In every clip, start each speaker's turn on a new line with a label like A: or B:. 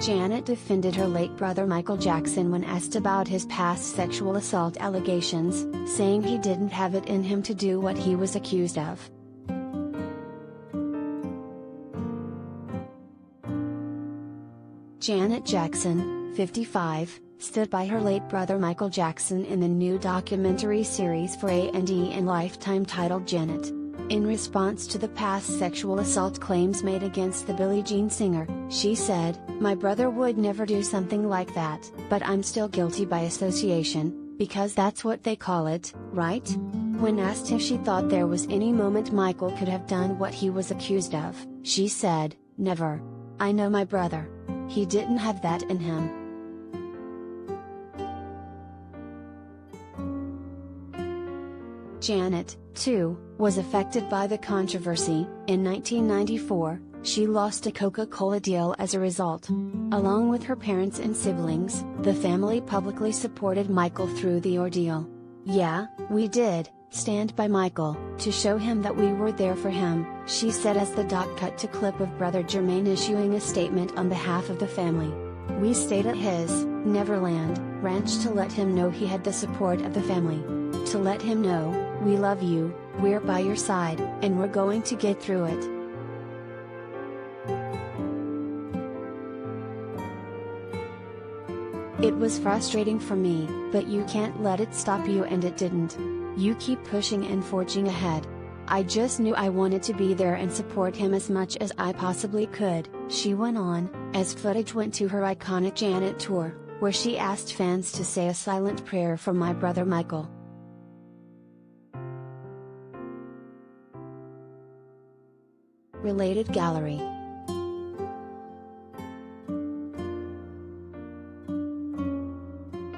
A: Janet defended her late brother Michael Jackson when asked about his past sexual assault allegations, saying he didn't have it in him to do what he was accused of. Janet Jackson, 55, stood by her late brother Michael Jackson in the new documentary series for A&E and Lifetime titled Janet. In response to the past sexual assault claims made against the Billie Jean singer, she said, "My brother would never do something like that, but I'm still guilty by association, because that's what they call it, right?" When asked if she thought there was any moment Michael could have done what he was accused of, she said, "Never. I know my brother. He didn't have that in him." Janet, too, was affected by the controversy. In 1994, she lost a Coca-Cola deal as a result. Along with her parents and siblings, the family publicly supported Michael through the ordeal. "Yeah, we did stand by Michael, to show him that we were there for him," she said as the doc cut to clip of brother Jermaine issuing a statement on behalf of the family. "We stayed at his Neverland Ranch to let him know he had the support of the family. To let him know, we love you, we're by your side, and we're going to get through it." "It was frustrating for me, but you can't let it stop you, and it didn't. You keep pushing and forging ahead. I just knew I wanted to be there and support him as much as I possibly could," she went on, as footage went to her iconic Janet tour, where she asked fans to say a silent prayer for my brother Michael. Related gallery.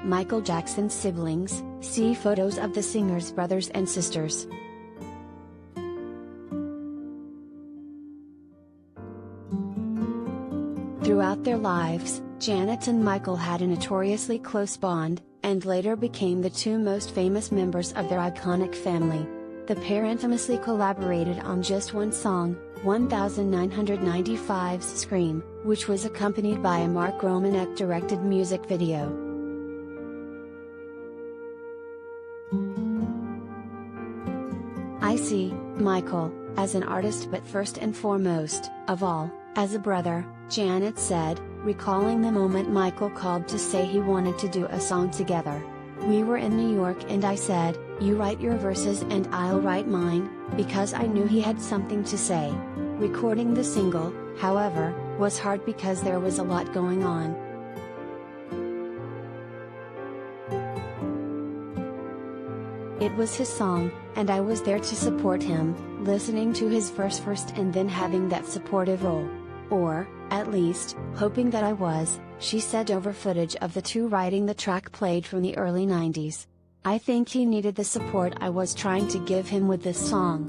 A: Michael Jackson's siblings, see photos of the singer's brothers and sisters. Throughout their lives, Janet and Michael had a notoriously close bond, and later became the two most famous members of their iconic family. The pair infamously collaborated on just one song, 1995's Scream, which was accompanied by a Mark Romanek-directed music video. "I see Michael as an artist, but first and foremost, of all, as a brother," Janet said, recalling the moment Michael called to say he wanted to do a song together. "We were in New York and I said, 'You write your verses and I'll write mine,' because I knew he had something to say." Recording the single, however, was hard because there was a lot going on. "It was his song, and I was there to support him, listening to his verse first and then having that supportive role. Or, at least, hoping that I was," she said over footage of the two writing the track played from the early 90s. "I think he needed the support I was trying to give him with this song."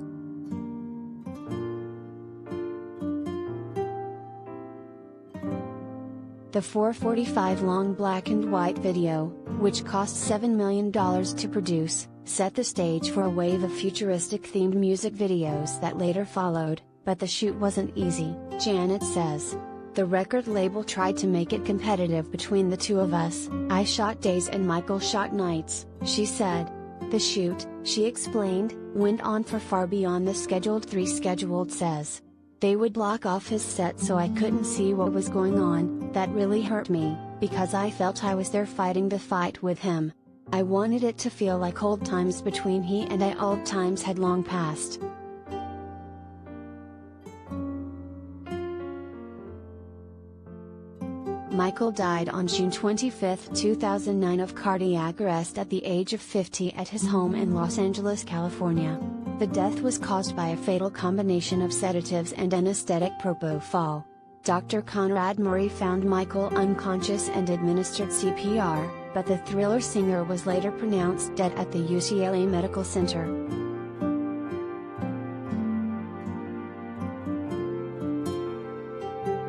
A: The 4:45-long black and white video, which cost $7 million to produce, set the stage for a wave of futuristic-themed music videos that later followed, but the shoot wasn't easy, Janet says. "The record label tried to make it competitive between the two of us. I shot days and Michael shot nights," she said. The shoot, she explained, went on for far beyond the scheduled 3 scheduled says. "They would block off his set so I couldn't see what was going on. That really hurt me, because I felt I was there fighting the fight with him. I wanted it to feel like old times between he and I. Old times had long passed." Michael died on June 25, 2009 of cardiac arrest at the age of 50 at his home in Los Angeles, California. The death was caused by a fatal combination of sedatives and anesthetic propofol. Dr. Conrad Murray found Michael unconscious and administered CPR, but the Thriller singer was later pronounced dead at the UCLA Medical Center.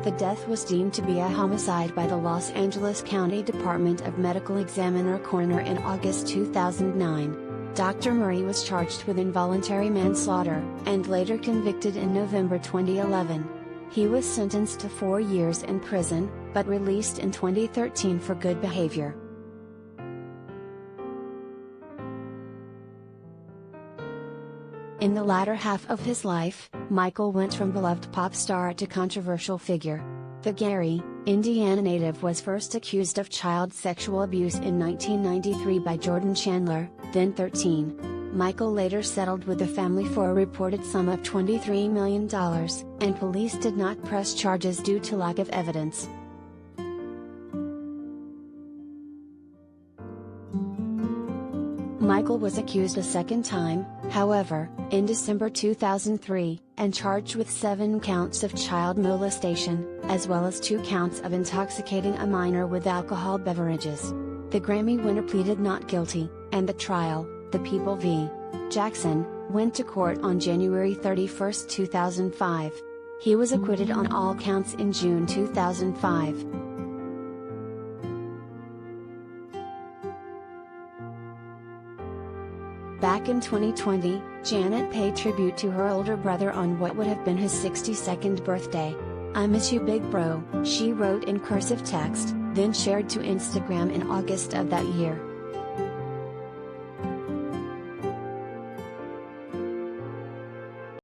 A: The death was deemed to be a homicide by the Los Angeles County Department of Medical Examiner coroner in August 2009. Dr. Murray was charged with involuntary manslaughter, and later convicted in November 2011. He was sentenced to 4 years in prison, but released in 2013 for good behavior. In the latter half of his life, Michael went from beloved pop star to controversial figure. The Gary, Indiana native was first accused of child sexual abuse in 1993 by Jordan Chandler, then 13. Michael later settled with the family for a reported sum of $23 million, and police did not press charges due to lack of evidence. Michael was accused a second time, however, in December 2003, and charged with 7 counts of child molestation, as well as 2 counts of intoxicating a minor with alcohol beverages. The Grammy winner pleaded not guilty, and the trial, the People v. Jackson, went to court on January 31, 2005. He was acquitted on all counts in June 2005. Back in 2020, Janet paid tribute to her older brother on what would have been his 62nd birthday. "I miss you, big bro," she wrote in cursive text, then shared to Instagram in August of that year.